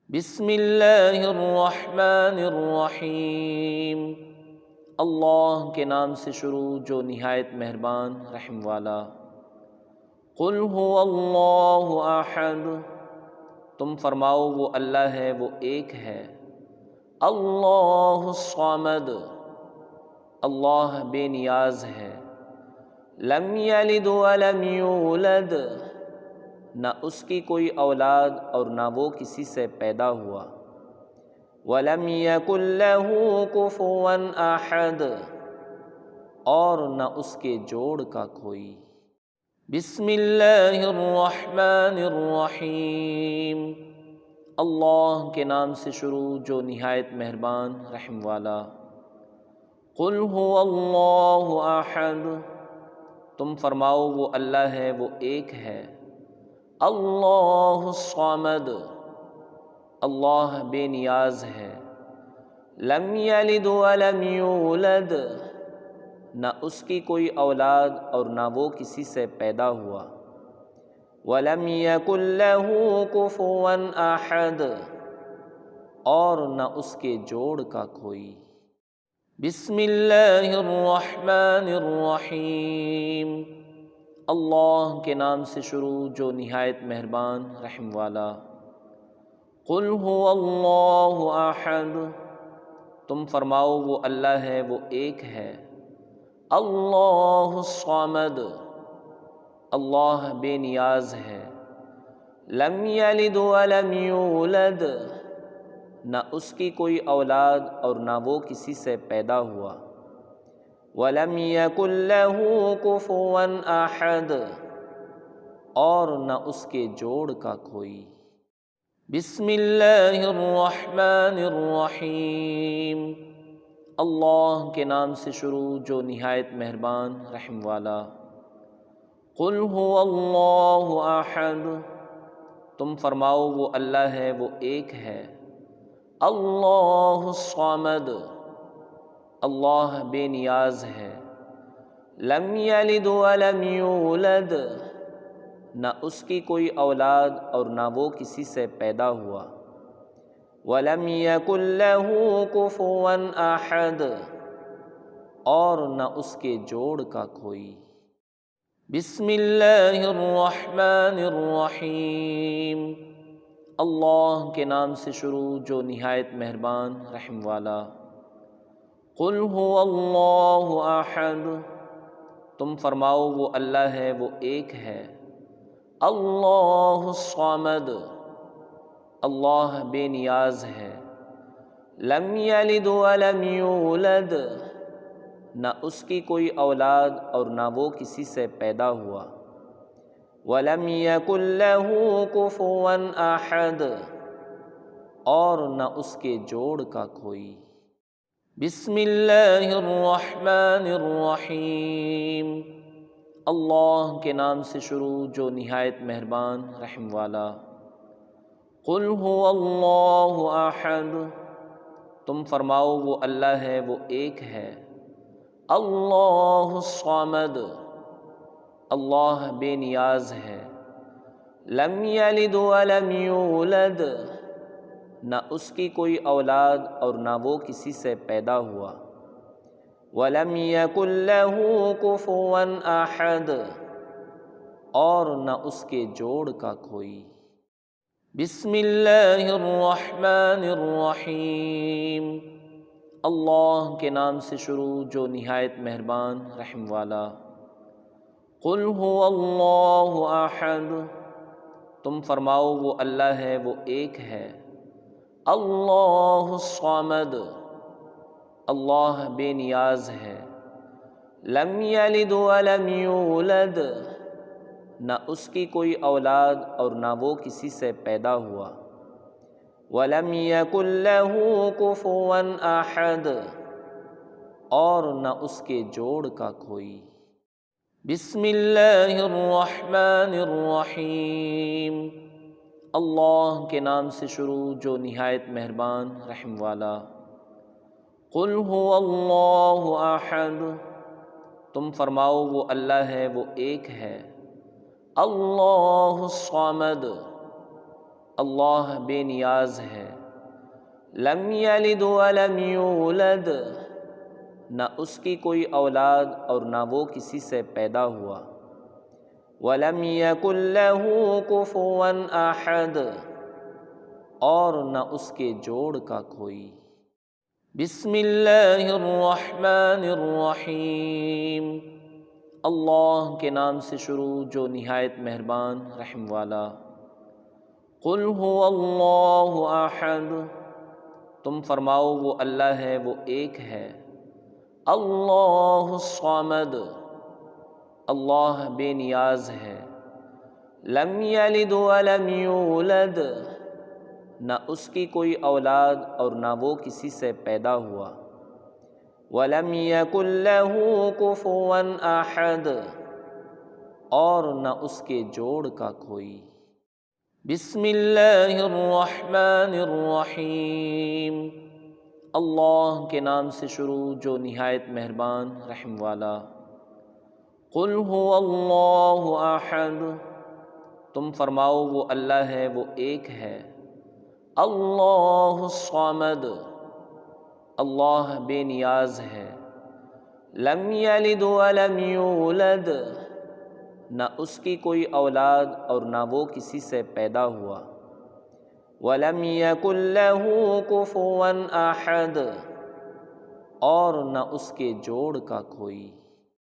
بسم اللہ الرحمن الرحیم، اللہ کے نام سے شروع جو نہایت مہربان رحم والا۔ قل هو اللہ احد، تم فرماؤ وہ اللہ ہے، وہ ایک ہے۔ اللہ الصمد، اللہ بے نیاز ہے۔ لم یلد ولم یولد، نہ اس کی کوئی اولاد اور نہ وہ کسی سے پیدا ہوا۔ وَلَمْ يَكُنْ لَهُ كُفُوًا أَحَدٌ، اور نہ اس کے جوڑ کا کوئی۔ بسم اللہ الرحمن الرحیم، اللہ کے نام سے شروع جو نہایت مہربان رحم والا۔ قل هو اللہ احد، تم فرماؤ وہ اللہ ہے، وہ ایک ہے۔ اللہ الصمد، اللہ بے نیاز ہے۔ لم یلد ولم یولد، نہ اس کی کوئی اولاد اور نہ وہ کسی سے پیدا ہوا۔ ولم یکن لہ کفوا احد، اور نہ اس کے جوڑ کا کوئی۔ بسم اللہ الرحمن الرحیم، اللہ کے نام سے شروع جو نہایت مہربان رحم والا۔ قل هو اللہ احد، تم فرماؤ وہ اللہ ہے، وہ ایک ہے۔ اللہ الصمد، اللہ بے نیاز ہے۔ لم یلد ولم یولد، نہ اس کی کوئی اولاد اور نہ وہ کسی سے پیدا ہوا۔ وَلَمْ يَكُنْ لَهُ كُفُوًا أَحَدٌ، اور نہ اس کے جوڑ کا کوئی۔ بسم اللہ الرحمن الرحیم، اللہ کے نام سے شروع جو نہایت مہربان رحم والا۔ قل هو اللہ احد، تم فرماؤ وہ اللہ ہے، وہ ایک ہے۔ اللہ الصمد، اللہ بے نیاز ہے۔ لم یلد ولم یولد، نہ اس کی کوئی اولاد اور نہ وہ کسی سے پیدا ہوا۔ ولم یکن لہ کفوا احد، اور نہ اس کے جوڑ کا کوئی۔ بسم اللہ الرحمن الرحیم، اللہ کے نام سے شروع جو نہایت مہربان رحم والا۔ قل هو اللہ احد، تم فرماؤ وہ اللہ ہے، وہ ایک ہے۔ اللہ الصمد، اللہ بے نیاز ہے۔ لم یلد ولم یولد، نہ اس کی کوئی اولاد اور نہ وہ کسی سے پیدا ہوا۔ ولم یکن لہ کفوا احد، اور نہ اس کے جوڑ کا کوئی۔ بسم اللہ الرحمن الرحیم، اللہ کے نام سے شروع جو نہایت مہربان رحم والا۔ قل هو اللہ احد، تم فرماؤ وہ اللہ ہے، وہ ایک ہے۔ اللہ الصمد، اللہ بے نیاز ہے۔ لم یلد ولم یولد، نہ اس کی کوئی اولاد اور نہ وہ کسی سے پیدا ہوا۔ وَلَمْ يَكُنْ لَهُ كُفُوًا أَحَدٌ، اور نہ اس کے جوڑ کا کوئی۔ بسم اللہ الرحمن الرحیم، اللہ کے نام سے شروع جو نہایت مہربان رحم والا۔ قل هو اللہ احد، تم فرماؤ وہ اللہ ہے، وہ ایک ہے۔ اللہ الصمد، اللہ بے نیاز ہے۔ لم یلد ولم یولد، نہ اس کی کوئی اولاد اور نہ وہ کسی سے پیدا ہوا۔ ولم یکن لہ کفوا احد، اور نہ اس کے جوڑ کا کوئی۔ بسم اللہ الرحمن الرحیم، اللہ کے نام سے شروع جو نہایت مہربان رحم والا۔ قل هو اللہ احد، تم فرماؤ وہ اللہ ہے، وہ ایک ہے۔ اللہ الصمد، اللہ بے نیاز ہے، لم یلد ولم یولد، نہ اس کی کوئی اولاد اور نہ وہ کسی سے پیدا ہوا، ولم یکن لہ کفوا احد، اور نہ اس کے جوڑ کا کوئی۔ بسم اللہ الرحمن الرحیم، اللہ کے نام سے شروع جو نہایت مہربان رحم والا۔ قل هو اللہ احد، تم فرماؤ وہ اللہ ہے، وہ ایک ہے۔ اللہ الصمد، اللہ بے نیاز ہے۔ لم یلد ولم یولد، نہ اس کی کوئی اولاد اور نہ وہ کسی سے پیدا ہوا، ولم یکن لہ کفوا احد، اور نہ اس کے جوڑ کا کوئی۔ بسم اللہ الرحمن الرحیم، اللہ کے نام سے شروع جو نہایت مہربان رحم والا۔ قل هو اللہ احد، تم فرماؤ وہ اللہ ہے، وہ ایک ہے۔ اللہ الصمد، اللہ بے نیاز ہے۔ لم یلد ولم یولد، نہ اس کی کوئی اولاد اور نہ وہ کسی سے پیدا ہوا، ولم یکن لہ کفوا احد، اور نہ اس کے جوڑ کا کوئی۔